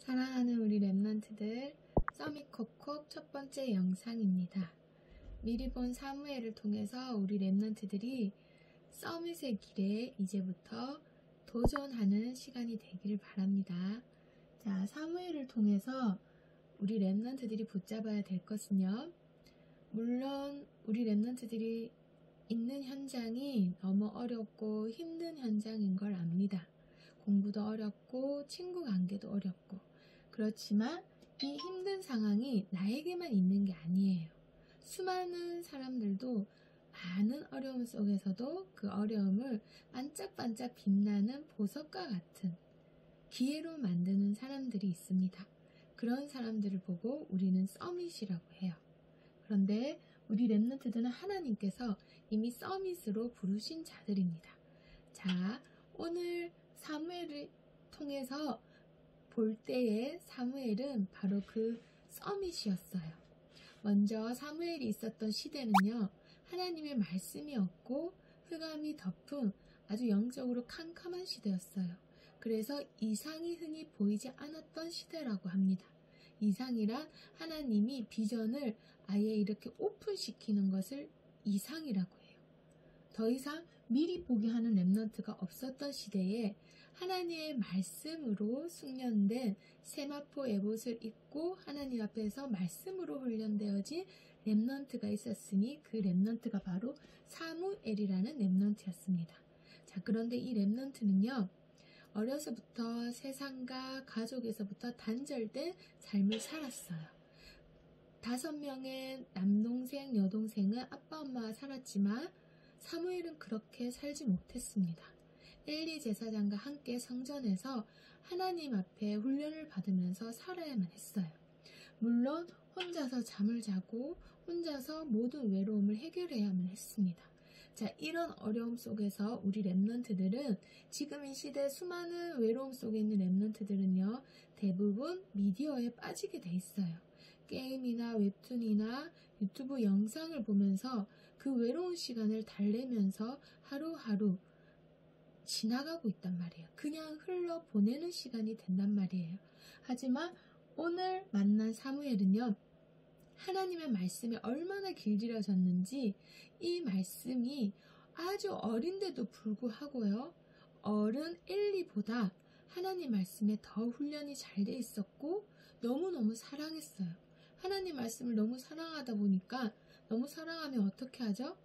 사랑하는 우리 랩런트들, 써밋콕콕 첫 번째 영상입니다. 미리 본 사무엘을 통해서 우리 랩런트들이 써밋의 길에 이제부터 도전하는 시간이 되기를 바랍니다. 자, 사무엘을 통해서 우리 랩런트들이 붙잡아야 될 것은요, 물론 우리 랩런트들이 있는 현장이 너무 어렵고 힘든 현장인 걸 압니다. 공부도 어렵고 친구 관계도 어렵고, 그렇지만 이 힘든 상황이 나에게만 있는 게 아니에요. 수많은 사람들도 많은 어려움 속에서도 그 어려움을 반짝반짝 빛나는 보석과 같은 기회로 만드는 사람들이 있습니다. 그런 사람들을 보고 우리는 써밋이라고 해요. 그런데 우리 랩런트들은 하나님께서 이미 써밋으로 부르신 자들입니다. 자, 오늘 사무엘을 통해서 볼 때의 사무엘은 바로 그 써밋이었어요. 먼저 사무엘이 있었던 시대는요, 하나님의 말씀이 없고 흑암이 덮은 아주 영적으로 캄캄한 시대였어요. 그래서 이상이 흔히 보이지 않았던 시대라고 합니다. 이상이란 하나님이 비전을 아예 이렇게 오픈시키는 것을 이상이라고 해요. 더 이상 미리 보게 하는 랩런트가 없었던 시대에 하나님의 말씀으로 숙련된 세마포 에봇을 입고 하나님 앞에서 말씀으로 훈련되어진 랩런트가 있었으니 그 랩런트가 바로 사무엘이라는 랩런트였습니다. 자, 그런데 이 랩런트는요, 어려서부터 세상과 가족에서부터 단절된 삶을 살았어요. 5명의 남동생, 여동생은 아빠, 엄마와 살았지만 사무엘은 그렇게 살지 못했습니다. 엘리 제사장과 함께 성전에서 하나님 앞에 훈련을 받으면서 살아야만 했어요. 물론 혼자서 잠을 자고 혼자서 모든 외로움을 해결해야만 했습니다. 자, 이런 어려움 속에서 우리 랩런트들은 지금 이 시대 수많은 외로움 속에 있는 랩런트들은요, 대부분 미디어에 빠지게 돼 있어요. 게임이나 웹툰이나 유튜브 영상을 보면서 그 외로운 시간을 달래면서 하루하루 지나가고 있단 말이에요. 그냥 흘러보내는 시간이 된단 말이에요. 하지만 오늘 만난 사무엘은요, 하나님의 말씀이 얼마나 길들여졌는지 이 말씀이 아주 어린데도 불구하고요, 어른 엘리보다 하나님 말씀에 더 훈련이 잘 돼 있었고 너무너무 사랑했어요. 하나님 말씀을 너무 사랑하다 보니까, 너무 사랑하면 어떻게 하죠?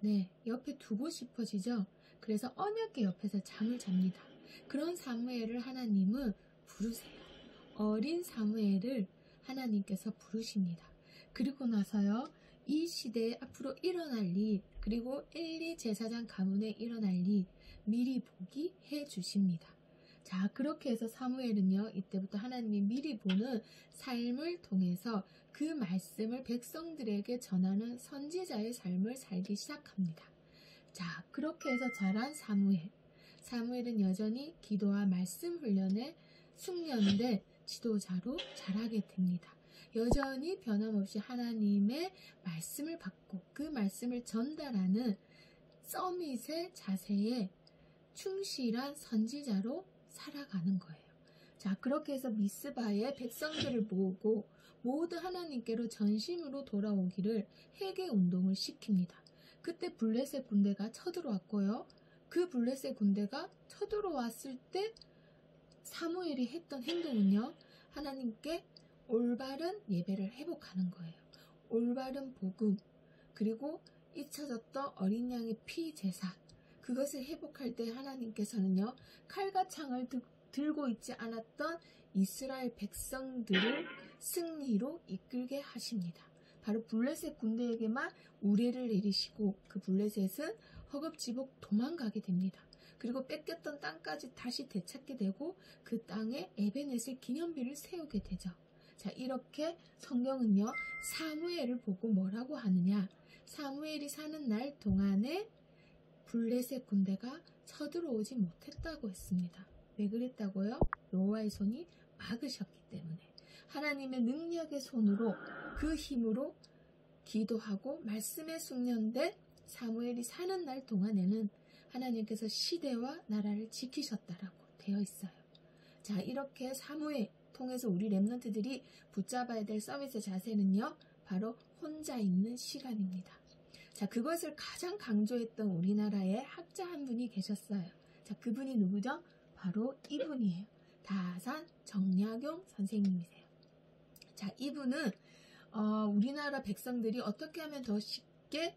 네, 옆에 두고 싶어지죠. 그래서 언약궤 옆에서 잠을 잡니다. 그런 사무엘을 하나님은 부르세요. 어린 사무엘을 하나님께서 부르십니다. 그리고 나서요, 이 시대에 앞으로 일어날 일, 그리고 엘리 제사장 가문에 일어날 일 미리 보기 해주십니다. 자, 그렇게 해서 사무엘은요, 이때부터 하나님이 미리 보는 삶을 통해서 그 말씀을 백성들에게 전하는 선지자의 삶을 살기 시작합니다. 자, 그렇게 해서 자란 사무엘. 사무엘은 여전히 기도와 말씀 훈련에 숙련된 지도자로 자라게 됩니다. 여전히 변함없이 하나님의 말씀을 받고 그 말씀을 전달하는 써밋의 자세에 충실한 선지자로 살아가는 거예요. 자, 그렇게 해서 미스바의 백성들을 모으고 모두 하나님께로 전심으로 돌아오기를 회개 운동을 시킵니다. 그때 블레셋 군대가 쳐들어왔고요. 그 블레셋 군대가 쳐들어왔을 때 사무엘이 했던 행동은요, 하나님께 올바른 예배를 회복하는 거예요. 올바른 복음, 그리고 잊혀졌던 어린 양의 피 제사, 그것을 회복할 때 하나님께서는요, 칼과 창을 들고 있지 않았던 이스라엘 백성들을 승리로 이끌게 하십니다. 바로 블레셋 군대에게만 우레를 내리시고 그 블레셋은 허겁지겁 도망가게 됩니다. 그리고 뺏겼던 땅까지 다시 되찾게 되고 그 땅에 에베넷의 기념비를 세우게 되죠. 자, 이렇게 성경은요, 사무엘을 보고 뭐라고 하느냐, 사무엘이 사는 날 동안에 블레셋 군대가 쳐들어오지 못했다고 했습니다. 왜 그랬다고요? 여호와의 손이 막으셨기 때문에. 하나님의 능력의 손으로, 그 힘으로 기도하고 말씀에 숙련된 사무엘이 사는 날 동안에는 하나님께서 시대와 나라를 지키셨다라고 되어 있어요. 자, 이렇게 사무엘, 통해서 우리 랩런트들이 붙잡아야 될 서밋의 자세는요, 바로 혼자 있는 시간입니다. 자, 그것을 가장 강조했던 우리나라의 학자 한 분이 계셨어요. 자, 그분이 누구죠? 바로 이분이에요. 다산 정약용 선생님이세요. 자, 이분은 우리나라 백성들이 어떻게 하면 더 쉽게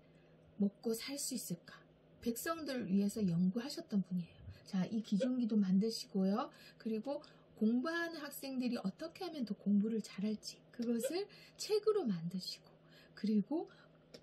먹고 살 수 있을까? 백성들을 위해서 연구하셨던 분이에요. 자, 이 기존기도 만드시고요. 그리고 공부하는 학생들이 어떻게 하면 더 공부를 잘할지 그것을 책으로 만드시고, 그리고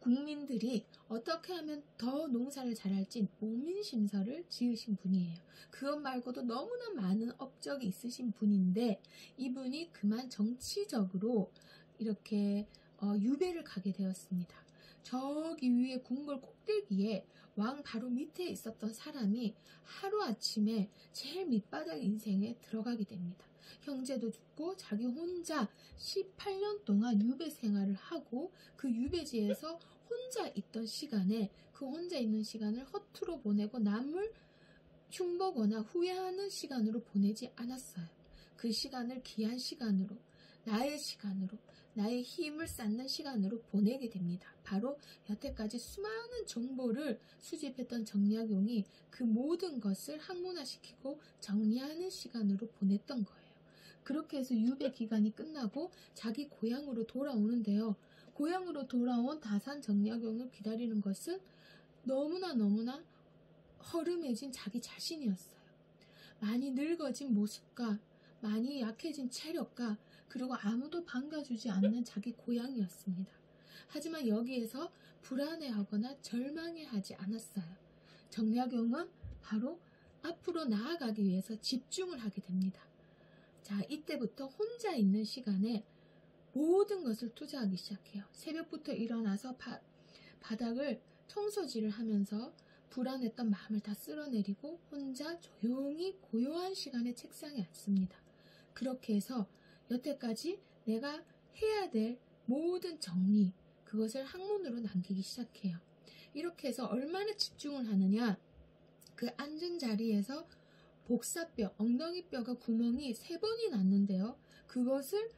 국민들이 어떻게 하면 더 농사를 잘할지 모민심서를 지으신 분이에요. 그것 말고도 너무나 많은 업적이 있으신 분인데, 이분이 그만 정치적으로 이렇게 유배를 가게 되었습니다. 저기 위에 궁궐 꼭대기에 왕 바로 밑에 있었던 사람이 하루아침에 제일 밑바닥 인생에 들어가게 됩니다. 형제도 죽고 자기 혼자 18년 동안 유배 생활을 하고, 그 유배지에서 혼자 있던 시간에 그 혼자 있는 시간을 허투루 보내고 남을 흉보거나 후회하는 시간으로 보내지 않았어요. 그 시간을 귀한 시간으로, 나의 힘을 쌓는 시간으로 보내게 됩니다. 바로 여태까지 수많은 정보를 수집했던 정약용이 그 모든 것을 학문화시키고 정리하는 시간으로 보냈던 거예요. 그렇게 해서 유배 기간이 끝나고 자기 고향으로 돌아오는데요. 고향으로 돌아온 다산 정약용을 기다리는 것은 너무나 허름해진 자기 자신이었어요. 많이 늙어진 모습과 많이 약해진 체력과 그리고 아무도 반겨주지 않는 자기 고향이었습니다. 하지만 여기에서 불안해하거나 절망해하지 않았어요. 정약용은 바로 앞으로 나아가기 위해서 집중을 하게 됩니다. 자, 이때부터 혼자 있는 시간에 모든 것을 투자하기 시작해요. 새벽부터 일어나서 바닥을 청소질을 하면서 불안했던 마음을 다 쓸어내리고 혼자 조용히 고요한 시간에 책상에 앉습니다. 그렇게 해서 여태까지 내가 해야 될 모든 정리, 그것을 학문으로 남기기 시작해요. 이렇게 해서 얼마나 집중을 하느냐, 그 앉은 자리에서 복사뼈, 엉덩이뼈가 구멍이 3번이 났는데요. 그것을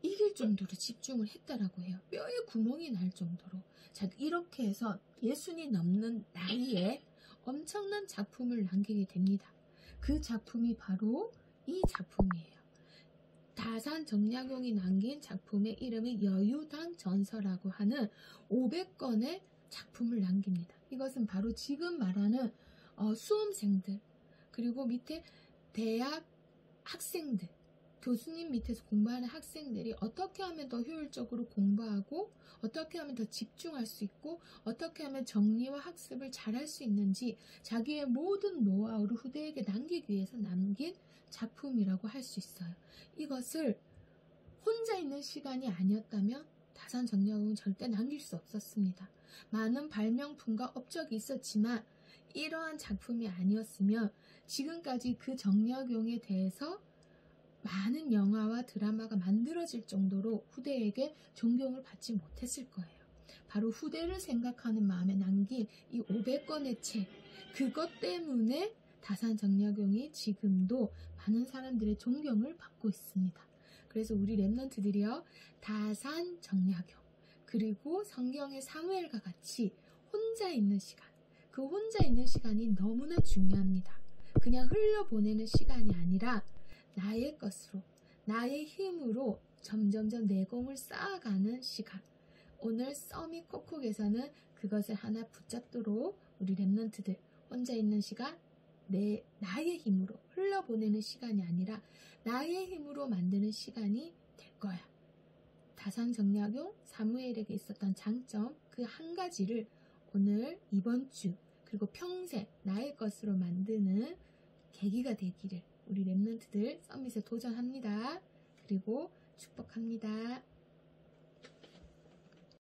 이길 정도로 집중을 했다라고 해요. 뼈에 구멍이 날 정도로. 자, 이렇게 해서 60이 넘는 나이에 엄청난 작품을 남기게 됩니다. 그 작품이 바로 이 작품이에요. 다산 정약용이 남긴 작품의 이름이 여유당 전서라고 하는 500권의 작품을 남깁니다. 이것은 바로 지금 말하는 수험생들, 그리고 밑에 대학 학생들, 교수님 밑에서 공부하는 학생들이 어떻게 하면 더 효율적으로 공부하고 어떻게 하면 더 집중할 수 있고 어떻게 하면 정리와 학습을 잘할 수 있는지 자기의 모든 노하우를 후대에게 남기기 위해서 남긴 작품이라고 할 수 있어요. 이것을 혼자 있는 시간이 아니었다면 다산 정약용은 절대 남길 수 없었습니다. 많은 발명품과 업적이 있었지만 이러한 작품이 아니었으면 지금까지 그 정약용에 대해서 많은 영화와 드라마가 만들어질 정도로 후대에게 존경을 받지 못했을 거예요. 바로 후대를 생각하는 마음에 남긴 이 500권의 책, 그것 때문에 다산 정약용이 지금도 많은 사람들의 존경을 받고 있습니다. 그래서 우리 랩런트들이요, 다산 정약용, 그리고 성경의 사무엘과 같이 혼자 있는 시간, 그 혼자 있는 시간이 너무나 중요합니다. 그냥 흘려보내는 시간이 아니라 나의 것으로, 나의 힘으로 점점점 내공을 쌓아가는 시간. 오늘 서밋 콕콕에서는 그것을 하나 붙잡도록 우리 랩런트들 혼자 있는 시간, 나의 힘으로 흘려보내는 시간이 아니라 나의 힘으로 만드는 시간이 될 거야. 다산 정약용, 사무엘에게 있었던 장점 그 한 가지를 오늘 이번 주 그리고 평생 나의 것으로 만드는 계기가 되기를 우리 랩런트들 서밋에 도전합니다. 그리고 축복합니다.